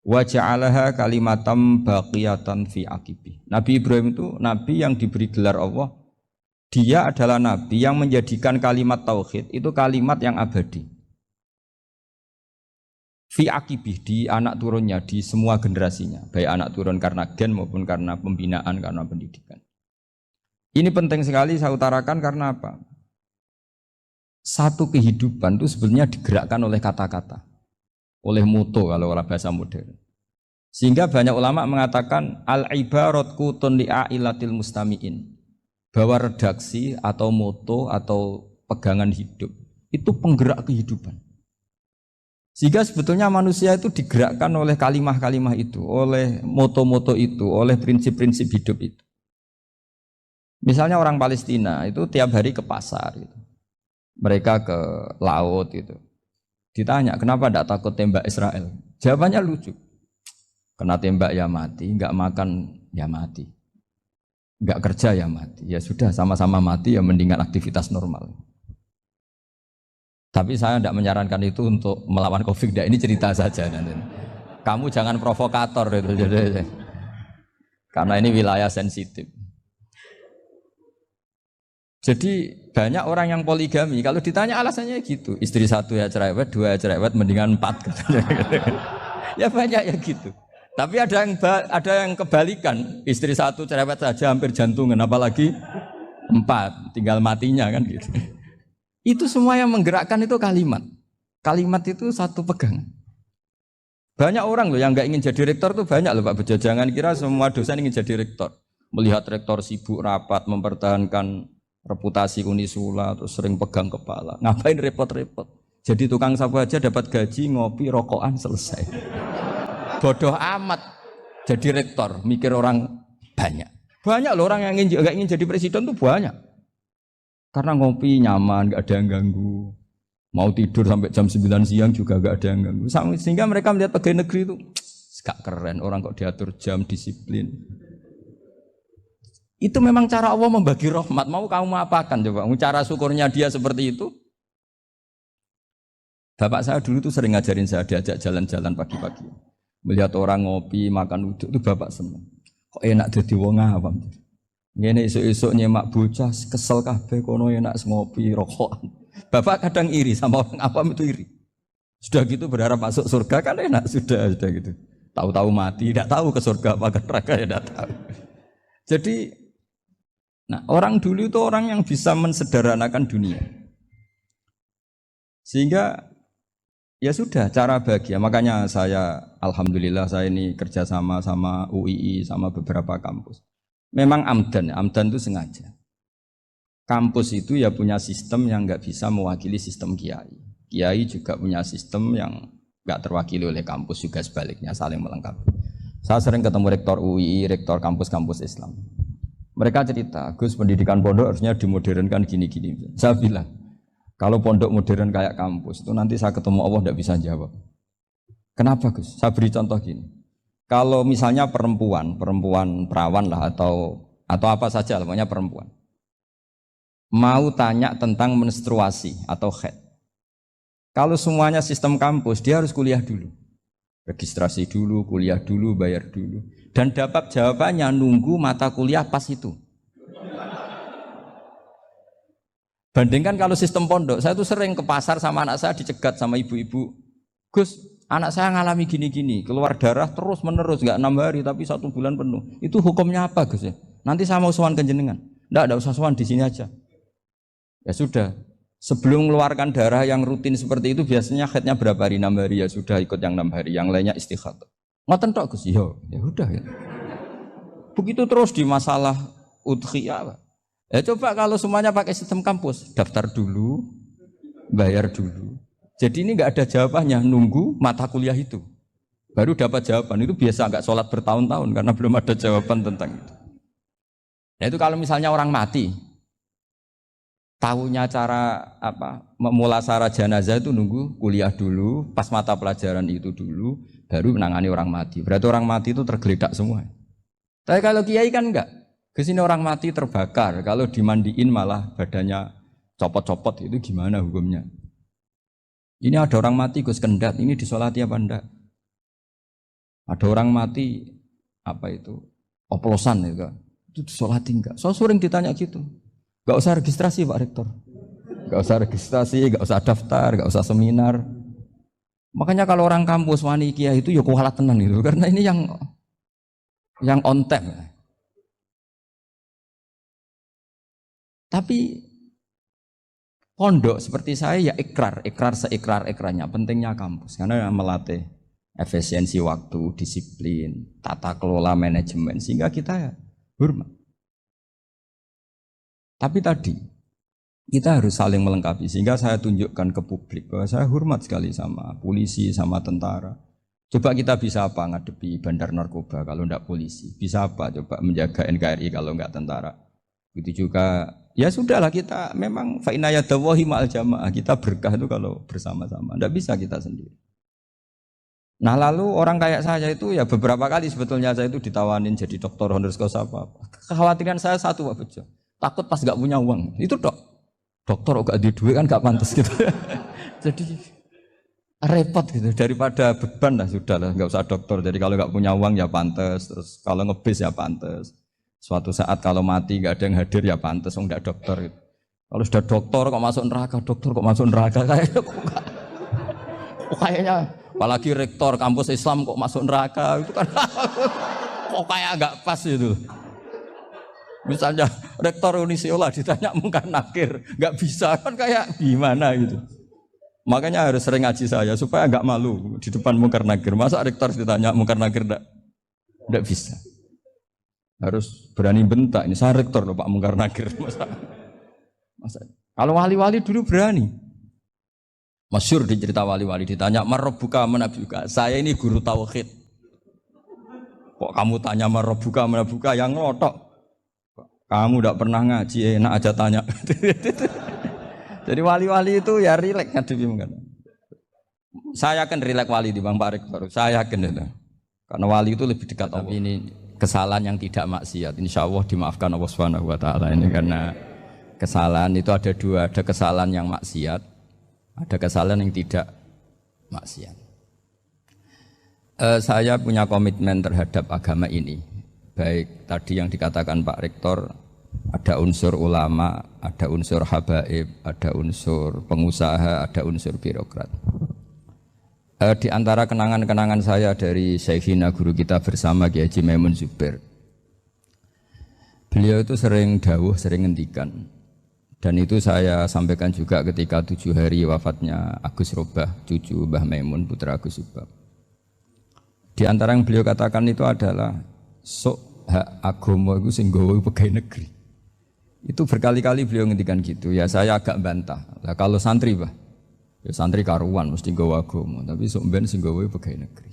Wa ja'alaha kalimatam baqiyatan fi aqibi. Nabi Ibrahim itu nabi yang diberi gelar Allah. Dia adalah nabi yang menjadikan kalimat tauhid itu kalimat yang abadi. Fi aqibi, di anak turunnya, di semua generasinya, baik anak turun karena gen maupun karena pembinaan, karena pendidikan. Ini penting sekali saya utarakan karena apa? Satu kehidupan itu sebenarnya digerakkan oleh kata-kata, oleh moto kalau orang bahasa modern. Sehingga banyak ulama mengatakan al-ibarat kutun li'ailatil mustami'in, bahwa redaksi atau moto atau pegangan hidup itu penggerak kehidupan. Sehingga sebetulnya manusia itu digerakkan oleh kalimah-kalimah itu, oleh moto-moto itu, oleh prinsip-prinsip hidup itu. Misalnya orang Palestina itu tiap hari ke pasar gitu. Mereka ke laut gitu. Ditanya, kenapa tidak takut tembak Israel? Jawabannya lucu. Kena tembak ya mati, enggak makan ya mati. Enggak kerja ya mati. Ya sudah, sama-sama mati ya mendingan aktivitas normal. Tapi saya tidak menyarankan itu untuk melawan COVID. Ini cerita saja. Kamu jangan provokator itu. Karena ini wilayah sensitif. Jadi banyak orang yang poligami. Kalau ditanya alasannya gitu, istri satu ya cerewet, dua ya cerewet, mendingan 4. Ya banyak ya gitu. Tapi ada yang kebalikan, istri satu cerewet saja hampir jantungan, apalagi 4, tinggal matinya kan gitu. Itu semua yang menggerakkan itu kalimat. Kalimat itu satu pegangan. Banyak orang loh yang nggak ingin jadi rektor tuh banyak loh Pak Bejo. Jangan kira semua dosen ingin jadi rektor. Melihat rektor sibuk rapat mempertahankan reputasi Unisula terus sering pegang kepala. Ngapain repot-repot? Jadi tukang sapu aja dapat gaji, ngopi, rokokan selesai. Bodoh amat jadi rektor, mikir orang banyak. Banyak loh orang yang nggak ingin jadi presiden tuh banyak. Karena ngopi nyaman, nggak ada yang ganggu. Mau tidur sampai jam 9 siang juga nggak ada yang ganggu. Sehingga mereka melihat pegawai negeri itu gak keren, orang kok diatur jam, disiplin. Itu memang cara Allah membagi rahmat. Mau kamu apakan coba? Cara syukurnya dia seperti itu. Bapak saya dulu tuh sering ngajarin saya, diajak jalan-jalan pagi-pagi. Melihat orang ngopi, makan uduk itu bapak seneng. Kok enak jadi wong awam. Ngene esuk-esuk nyemak bocah kesel kabeh kono enak ngopi rokokan. Bapak kadang iri sama orang awam itu iri. Sudah gitu berharap masuk surga kan enak sudah gitu. Tahu-tahu mati, tidak tahu ke surga apa ke neraka ya tidak tahu. Jadi nah, orang dulu itu orang yang bisa mensederhanakan dunia. Sehingga ya sudah cara bahagia. Makanya saya alhamdulillah saya ini kerjasama sama UII sama beberapa kampus. Memang amdan itu sengaja. Kampus itu ya punya sistem yang nggak bisa mewakili sistem kiai. Kiai juga punya sistem yang nggak terwakili oleh kampus juga sebaliknya saling melengkapi. Saya sering ketemu rektor UII, rektor kampus-kampus Islam. Mereka cerita, Gus pendidikan pondok harusnya dimodernkan gini-gini. Saya bilang, kalau pondok modern kayak kampus itu nanti saya ketemu Allah tidak bisa jawab. Kenapa Gus? Saya beri contoh gini. Kalau misalnya perempuan perawan lah atau apa saja, namanya perempuan, mau tanya tentang menstruasi atau haid. Kalau semuanya sistem kampus, dia harus kuliah dulu, registrasi dulu, kuliah dulu, bayar dulu, dan dapat jawabannya nunggu mata kuliah pas itu. Bandingkan kalau sistem pondok, saya tuh sering ke pasar sama anak saya dicegat sama ibu-ibu, Gus, anak saya ngalami gini-gini, keluar darah terus menerus, nggak 6 hari tapi 1 bulan penuh. Itu hukumnya apa Gus ya? Nanti saya mau sowan ke jenengan. Nggak usah sowan di sini aja. Ya sudah, sebelum mengeluarkan darah yang rutin seperti itu biasanya haidnya berapa hari? 6 hari ya sudah ikut yang 6 hari, yang lainnya istighatsah. Ngoten tok Gus, ya udah ya. Begitu terus di masalah udhiyah. Ya coba kalau semuanya pakai sistem kampus, daftar dulu, bayar dulu. Jadi ini nggak ada jawabannya, nunggu mata kuliah itu. Baru dapat jawaban, itu biasa nggak sholat bertahun-tahun karena belum ada jawaban tentang itu. Nah itu kalau misalnya orang mati, tahunya cara memulasara jenazah itu nunggu kuliah dulu, pas mata pelajaran itu dulu, baru menangani orang mati. Berarti orang mati itu tergeledak semua. Tapi kalau kiai kan enggak. Kesini orang mati terbakar, kalau dimandiin malah badannya copot-copot, itu gimana hukumnya? Ini ada orang mati Gus Kendat, ini disolati apa enggak? Ada orang mati apa itu oplosan itu disolatin enggak? So sering ditanya gitu. Enggak usah registrasi Pak Rektor. Enggak usah registrasi, enggak usah daftar, enggak usah seminar. Makanya kalau orang kampus wani kiai itu ya kualat tenan gitu karena ini yang on time. Tapi pondok seperti saya ya ikrar seikrar-ikrarnya pentingnya kampus karena melatih efisiensi waktu, disiplin, tata kelola manajemen sehingga kita ya hormat. Tapi tadi kita harus saling melengkapi sehingga saya tunjukkan ke publik bahwa saya hormat sekali sama polisi, sama tentara. Coba kita bisa apa ngadepi bandar narkoba kalau enggak polisi? Bisa apa coba menjaga NKRI kalau enggak tentara? Begitu juga ya sudahlah kita memang fa inna yadallahi ma'al jamaah, kita berkah itu kalau bersama-sama. Enggak bisa kita sendiri. Nah lalu orang kayak saya itu ya beberapa kali sebetulnya saya itu ditawanin jadi dokter honoris causa apa. Kekhawatiran saya satu Pak Bejo, takut pas nggak punya uang. Itu dokter kok gak di duit kan gak pantas gitu. Jadi repot gitu daripada beban lah sudah lah nggak usah dokter. Jadi kalau nggak punya uang ya pantas, terus kalau ngebis ya pantas. Suatu saat kalau mati nggak ada yang hadir ya pantas, nggak dokter. Gitu. Kalau sudah dokter kok masuk neraka, kayaknya apalagi rektor kampus Islam kok masuk neraka itu kan kok kayak nggak pas itu. Misalnya rektor Unisiola ditanya mungkar nakir nggak bisa kan kayak gimana gitu. Makanya harus sering ngaji saya supaya nggak malu di depan mungkar nakir. Masa rektor ditanya mungkar nakir nggak bisa. Harus berani bentak ini saya rektor loh Pak mungkar nakir masa. Kalau wali-wali dulu berani. Masyhur di cerita wali-wali ditanya marabbuka manabuka. Saya ini guru tauhid. Kok kamu tanya marabbuka manabuka yang ngotok. Kamu tidak pernah ngaji enak aja tanya. Jadi wali-wali itu ya rileks ngadepi mungkin. Saya yakin rileks wali di Bang Pak Rektor. Saya yakin itu. Karena wali itu lebih dekat Allah. Ini kesalahan yang tidak maksiat. Insya Allah dimaafkan Allah Subhanahu Wa Taala ini karena kesalahan itu ada dua. Ada kesalahan yang maksiat. Ada kesalahan yang tidak maksiat. Saya punya komitmen terhadap agama ini. Baik tadi yang dikatakan Pak Rektor, ada unsur ulama, ada unsur habaib, ada unsur pengusaha, ada unsur birokrat. Di antara kenangan-kenangan saya dari Syekhina guru kita bersama Kiai Haji Maimun Zubair. Beliau itu sering dawuh, sering ngendikan. Dan itu saya sampaikan juga ketika 7 hari wafatnya Agus Robah, cucu Mbah Maimun, putra Agus Subah. Di antara yang beliau katakan itu adalah sok hak agama itu sing gawe pegawai negeri. Itu berkali-kali beliau ngendikan gitu. Ya saya agak bantah. Lah kalau santri Bah, ya santri karuan mesti gawe agama, tapi sok ben sing gawe pegawai negeri.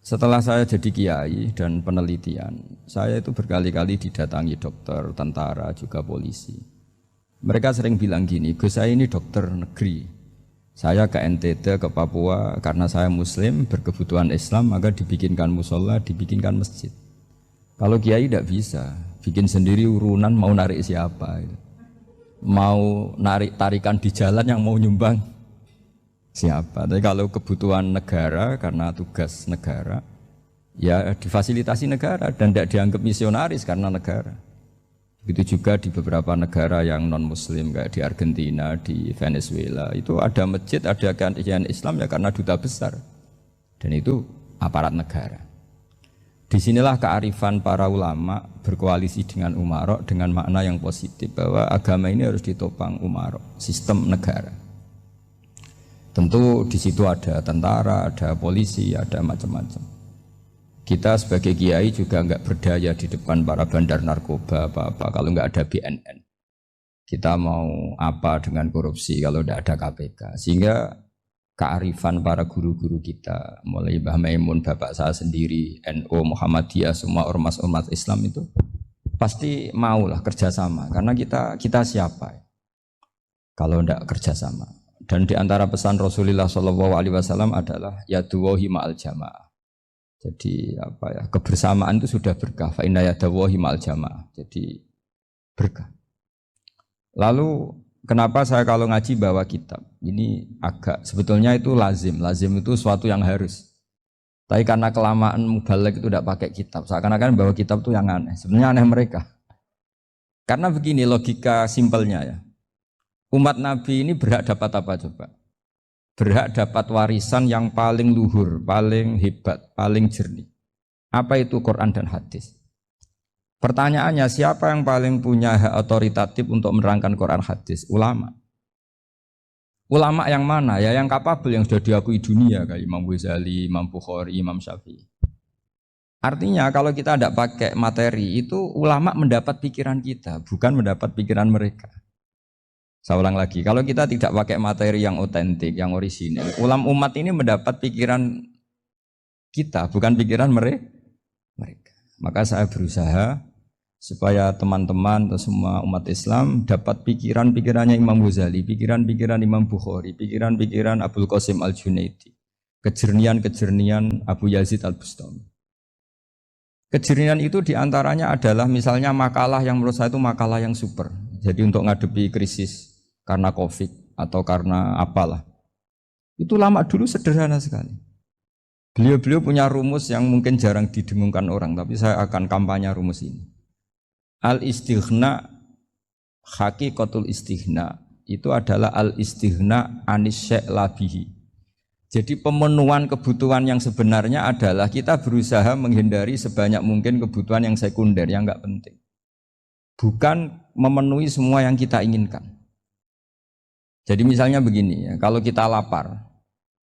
Setelah saya jadi kiai dan penelitian, saya itu berkali-kali didatangi dokter, tentara, juga polisi. Mereka sering bilang gini, Gus saya ini dokter negeri. Saya ke NTT, ke Papua, karena saya muslim, berkebutuhan Islam, maka dibikinkan musola, dibikinkan masjid. Kalau kiai tidak bisa, bikin sendiri urunan mau narik siapa. Mau narik tarikan di jalan yang mau nyumbang. Siapa? Tapi kalau kebutuhan negara karena tugas negara, ya difasilitasi negara dan tidak dianggap misionaris karena negara. Begitu juga di beberapa negara yang non Muslim kayak di Argentina, di Venezuela itu ada masjid, ada kajian Islam ya karena duta besar dan itu aparat negara. Disinilah kearifan para ulama berkoalisi dengan umarok dengan makna yang positif bahwa agama ini harus ditopang umarok, sistem negara. Tentu di situ ada tentara, ada polisi, ada macam-macam. Kita sebagai kiai juga enggak berdaya di depan para bandar narkoba apa-apa kalau enggak ada BNN. Kita mau apa dengan korupsi kalau enggak ada KPK. Sehingga kearifan para guru-guru kita, mulai Mbah Maimun, bapak saya sendiri, NU, Muhammadiyah, semua ormas-ormas Islam itu pasti maulah kerjasama. Karena kita siapa? Kalau enggak kerjasama. Dan di antara pesan Rasulullah SAW adalah yaduwahi ma'al jamaah. Jadi apa ya, kebersamaan itu sudah berkah. Fa inna yadawahi ma'al jamaah. Jadi berkah. Lalu kenapa saya kalau ngaji bawa kitab? Ini agak sebetulnya itu lazim. Lazim itu suatu yang harus. Tapi karena kelamaan mubalek itu tidak pakai kitab, seakan-akan bahwa kitab itu yang aneh. Sebenarnya aneh mereka. Karena begini logika simpelnya ya. Umat Nabi ini berhak dapat apa coba? Berhak dapat warisan yang paling luhur, paling hebat, paling jernih. Apa itu Quran dan hadis? Pertanyaannya, siapa yang paling punya hak otoritatif untuk menerangkan Quran hadis? Ulama. Ulama yang mana? Ya yang kapabel, yang sudah diakui dunia kayak Imam Ghazali, Imam Bukhari, Imam Syafi'i. Artinya kalau kita tidak pakai materi itu ulama mendapat pikiran kita, bukan mendapat pikiran mereka. Saya ulang lagi, kalau kita tidak pakai materi yang otentik, yang orisinil, umat ini mendapat pikiran kita, bukan pikiran mereka. Maka saya berusaha supaya teman-teman atau semua umat Islam dapat pikiran-pikirannya Imam Ghazali, pikiran-pikiran Imam Bukhari, pikiran-pikiran Abdul Qasim Al-Junaidi, kejernian-kejernian Abu Yazid Al-Bustami. Kejernian itu diantaranya adalah misalnya makalah yang menurut saya itu makalah yang super. Jadi untuk ngadepi krisis karena COVID atau karena apalah. Itu lama dulu sederhana sekali. Beliau-beliau punya rumus yang mungkin jarang didengungkan orang, tapi saya akan kampanye rumus ini. Al-istighna, hakikatul istighna, itu adalah al-istighna anis syai' labihi. Jadi pemenuhan kebutuhan yang sebenarnya adalah kita berusaha menghindari sebanyak mungkin kebutuhan yang sekunder, yang enggak penting. Bukan memenuhi semua yang kita inginkan. Jadi misalnya begini ya, kalau kita lapar,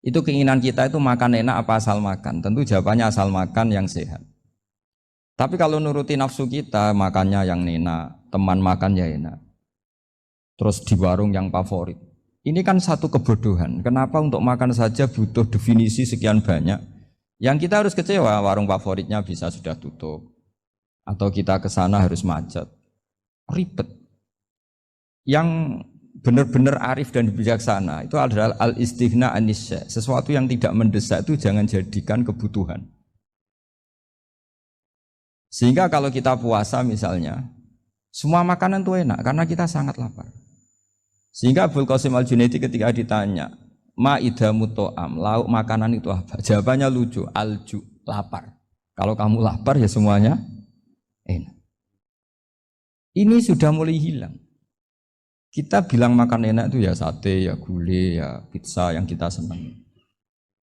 itu keinginan kita itu makan enak apa asal makan? Tentu jawabannya asal makan yang sehat. Tapi kalau nuruti nafsu kita, makannya yang enak, teman makan ya enak. Terus di warung yang favorit. Ini kan satu kebodohan. Kenapa untuk makan saja butuh definisi sekian banyak? Yang kita harus kecewa, warung favoritnya bisa sudah tutup. Atau kita ke sana harus macet. Ribet. Yang benar-benar arif dan bijaksana itu adalah al-istighna anisya. Sesuatu yang tidak mendesak itu jangan jadikan kebutuhan. Sehingga kalau kita puasa misalnya, semua makanan itu enak karena kita sangat lapar. Sehingga Abdul Qasim Al-Junaidi ketika ditanya, ma'idamu to'am, lauk makanan itu apa? Jawabannya lucu, alju, lapar. Kalau kamu lapar ya semuanya enak. Ini sudah mulai hilang. Kita bilang makan enak itu ya sate, ya gulai, ya pizza yang kita senang.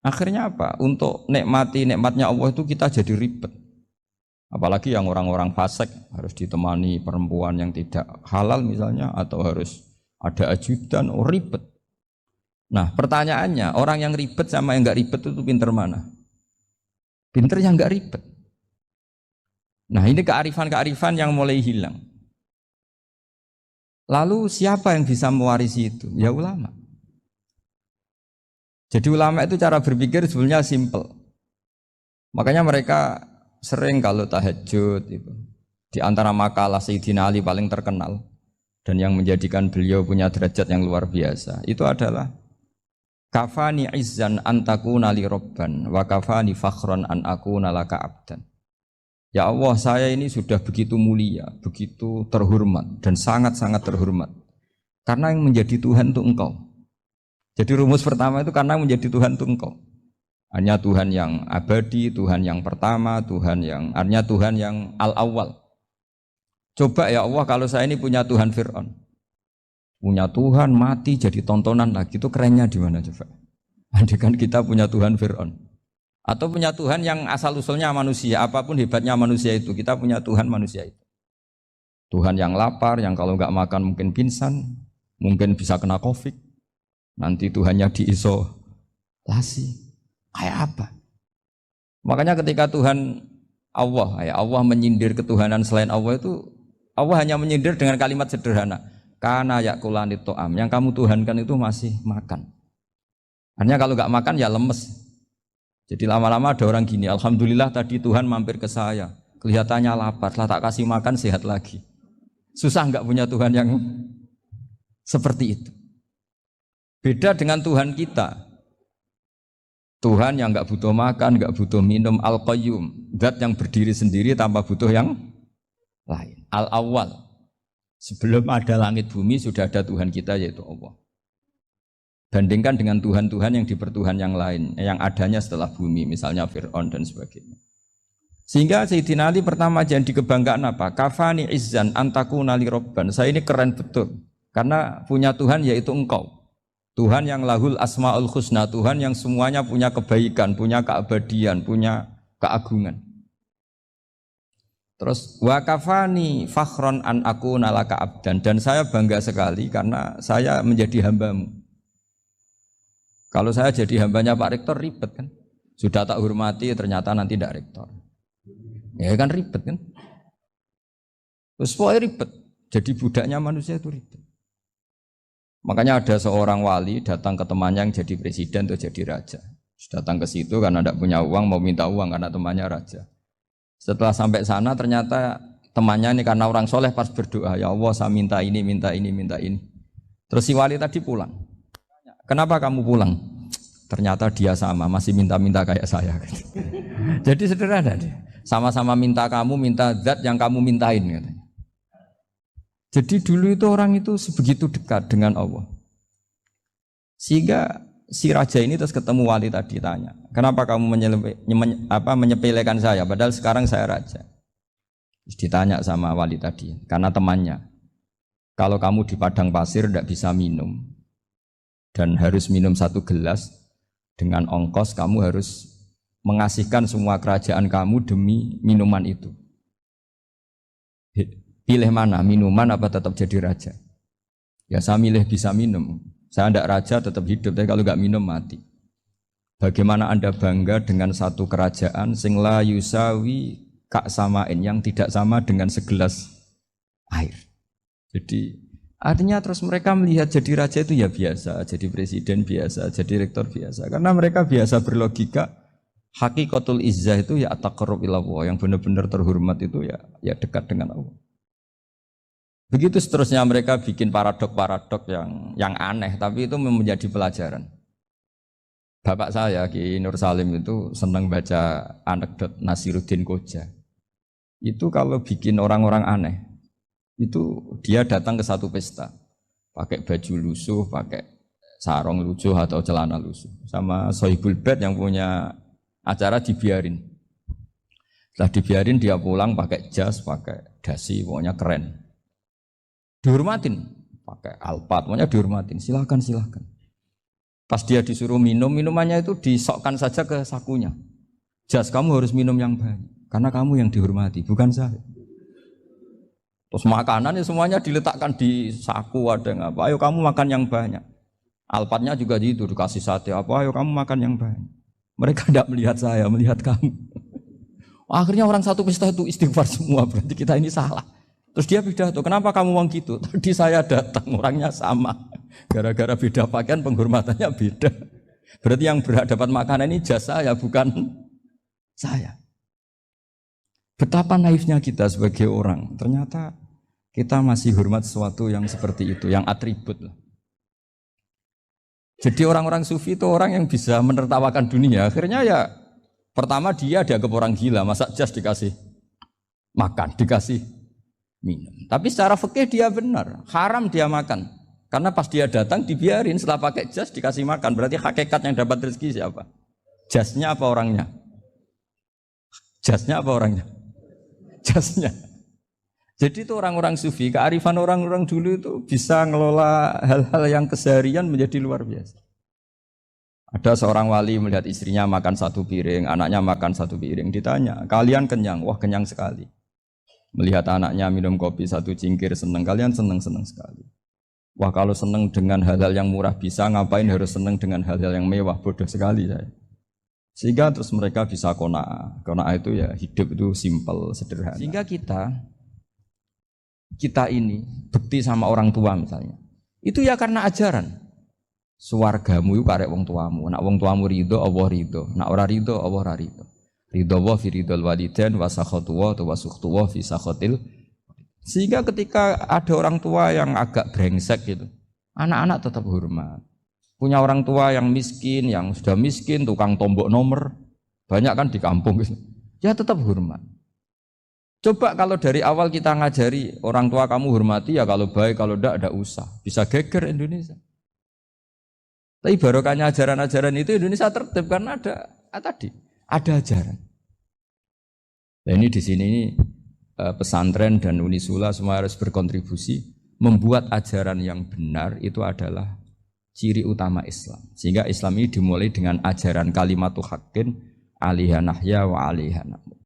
Akhirnya apa? Untuk nikmati nikmatnya Allah itu kita jadi ribet. Apalagi yang orang-orang fasik harus ditemani perempuan yang tidak halal misalnya, atau harus ada ajudan, ribet. Nah pertanyaannya, orang yang ribet sama yang nggak ribet itu pinter mana? Pinter yang nggak ribet. Nah ini kearifan-kearifan yang mulai hilang. Lalu siapa yang bisa mewarisi itu? Ya ulama. Jadi ulama itu cara berpikir sebenarnya simple. Makanya mereka sering kalau tahajud itu. Di antara makalah Sayyidina Ali paling terkenal dan yang menjadikan beliau punya derajat yang luar biasa, itu adalah kafani izzan antakuna li robban wa kafani fakhran an akuna laka abdan. Ya Allah, saya ini sudah begitu mulia, begitu terhormat dan sangat-sangat terhormat. Karena yang menjadi Tuhan itu Engkau. Jadi rumus pertama itu karena menjadi Tuhan itu Engkau. Hanya Tuhan yang abadi, Tuhan yang pertama, artinya Tuhan yang al-awwal. Coba ya Allah, kalau saya ini punya Tuhan Fir'aun, punya Tuhan mati jadi tontonan lagi, itu kerennya di mana coba? Andai kan kita punya Tuhan Fir'aun. Atau punya Tuhan yang asal-usulnya manusia, apapun hebatnya manusia itu, kita punya Tuhan manusia itu. Tuhan yang lapar, yang kalau nggak makan mungkin pingsan, mungkin bisa kena COVID, nanti Tuhannya diisolasi. Kayak apa? Makanya ketika Tuhan Allah, Allah menyindir ketuhanan selain Allah itu, Allah hanya menyindir dengan kalimat sederhana, karena yakulanit to'am, yang kamu tuhankan itu masih makan. Hanya kalau nggak makan ya lemes. Jadi lama-lama ada orang gini, alhamdulillah tadi Tuhan mampir ke saya, kelihatannya lapar, setelah tak kasih makan sehat lagi. Susah nggak punya Tuhan yang seperti itu. Beda dengan Tuhan kita. Tuhan yang nggak butuh makan, nggak butuh minum, al-qayyum, zat yang berdiri sendiri tanpa butuh yang lain. Al-awwal, sebelum ada langit bumi sudah ada Tuhan kita yaitu Allah. Bandingkan dengan Tuhan-Tuhan yang dipertuhan yang lain, yang adanya setelah bumi, misalnya Fir'aun dan sebagainya. Sehingga Sayyidina Ali pertama jadi kebanggaan apa? Kafani izzan antakuna li robban. Saya ini keren betul. Karena punya Tuhan yaitu engkau. Tuhan yang lahul asma'ul husna. Tuhan yang semuanya punya kebaikan, punya keabadian, punya keagungan. Terus wa kafani fakhron an akuna laka abdan. Dan saya bangga sekali karena saya menjadi hambamu. Kalau saya jadi hambanya Pak Rektor ribet kan. Sudah tak hormati ternyata nanti tidak rektor. Ya kan ribet kan. Terus pokoknya ribet. Jadi budaknya manusia itu ribet. Makanya ada seorang wali datang ke temannya yang jadi presiden atau jadi raja. Datang ke situ karena tidak punya uang, mau minta uang karena temannya raja. Setelah sampai sana ternyata temannya ini karena orang soleh pas berdoa, ya Allah saya minta ini, minta ini, minta ini. Terus si wali tadi pulang. Kenapa kamu pulang? Ternyata dia sama, masih minta-minta kayak saya. Jadi sederhana deh. Sama-sama minta kamu, minta zat yang kamu mintain katanya. Jadi dulu itu orang itu sebegitu dekat dengan Allah. Sehingga si raja ini terus ketemu wali tadi tanya, kenapa kamu menyepelekan saya padahal sekarang saya raja? Terus ditanya sama wali tadi, karena temannya. Kalau kamu di padang pasir tidak bisa minum dan harus minum 1 gelas, dengan ongkos kamu harus mengasihkan semua kerajaan kamu demi minuman itu. Pilih mana, minuman apa tetap jadi raja? Ya saya milih bisa minum. Saya tidak raja tetap hidup, tapi kalau nggak minum mati. Bagaimana Anda bangga dengan satu kerajaan sing la yusawi kak samain yang tidak sama dengan segelas air. Jadi artinya terus mereka melihat jadi raja itu ya biasa, jadi presiden biasa, jadi rektor biasa. Karena mereka biasa berlogika. Hakikatul izzah itu ya at-taqarrub ila Allah, yang benar-benar terhormat itu ya dekat dengan Allah. Begitu seterusnya mereka bikin paradok-paradok yang aneh, tapi itu menjadi pelajaran. Bapak saya Ki Nur Salim itu senang baca anekdot Nasiruddin Koja. Itu kalau bikin orang-orang aneh, itu dia datang ke satu pesta, pakai baju lusuh, pakai sarung lusuh atau celana lusuh, sama Sohibul Bait yang punya acara dibiarin. Setelah dibiarin dia pulang pakai jas, pakai dasi, pokoknya keren. Dihormatin, pakai alpat, pokoknya dihormatin. Silakan. Pas dia disuruh minum, minumannya itu disokkan saja ke sakunya. Jas kamu harus minum yang banyak, karena kamu yang dihormati, bukan saya. Terus makanannya semuanya diletakkan di saku, ada yang apa? Ayo kamu makan yang banyak. Alpatnya juga gitu, dikasih sate apa? Ayo kamu makan yang banyak. Mereka tidak melihat saya, melihat kamu. Akhirnya orang satu pesta itu istighfar semua, berarti kita ini salah. Terus dia pidato, kenapa kamu ngomong gitu? Tadi saya datang, orangnya sama. Gara-gara beda pakaian, penghormatannya beda. Berarti yang berhak dapat makanan ini jasa ya, bukan saya. Betapa naifnya kita sebagai orang. Ternyata kita masih hormat sesuatu yang seperti itu, yang atribut lah. Jadi orang-orang sufi itu orang yang bisa menertawakan dunia. Akhirnya ya pertama dia dianggap orang gila, masa jas dikasih makan, dikasih minum. Tapi secara fikih dia benar, haram dia makan. Karena pas dia datang dibiarin, setelah pakai jas dikasih makan. Berarti hakikat yang dapat rezeki siapa? Jasnya apa orangnya? Jasnya apa orangnya? Jasnya. Jadi itu orang-orang sufi, kearifan orang-orang dulu itu bisa ngelola hal-hal yang keseharian menjadi luar biasa. Ada seorang wali melihat istrinya makan 1 piring, anaknya makan 1 piring. Ditanya, kalian kenyang? Wah kenyang sekali. Melihat anaknya minum kopi 1 cingkir senang, kalian senang sekali. Wah kalau senang dengan hal-hal yang murah bisa, ngapain harus senang dengan hal-hal yang mewah? Bodoh sekali saya. Sehingga terus mereka bisa qanaah. Qanaah itu ya hidup itu simpel, sederhana. Sehingga kita ini bekti sama orang tua misalnya, itu ya karena ajaran. Suwargamu itu karek wong tuamu. Nak wong tuamu ridho, Allah ridho. Nak ora ridho, Allah ora ridho. Ridho wa fi ridhol walidain wa sakhatu wa sukhtu wa fi sakhatil. Sehingga ketika ada orang tua yang agak brengsek gitu, anak-anak tetap hormat. Punya orang tua yang miskin, yang sudah miskin, tukang tombok nomor, banyak kan di kampung gitu. Ya tetap hormat. Coba kalau dari awal kita ngajari orang tua kamu hormati ya, kalau baik, kalau enggak usah. Bisa geger Indonesia. Tapi barokahnya ajaran-ajaran itu Indonesia tertib karena ada ajaran. Nah ini di sini ini pesantren dan Unisula semua harus berkontribusi membuat ajaran yang benar itu adalah ciri utama Islam. Sehingga Islam ini dimulai dengan ajaran kalimatu haqqin alaiha nahya wa alaiha namut.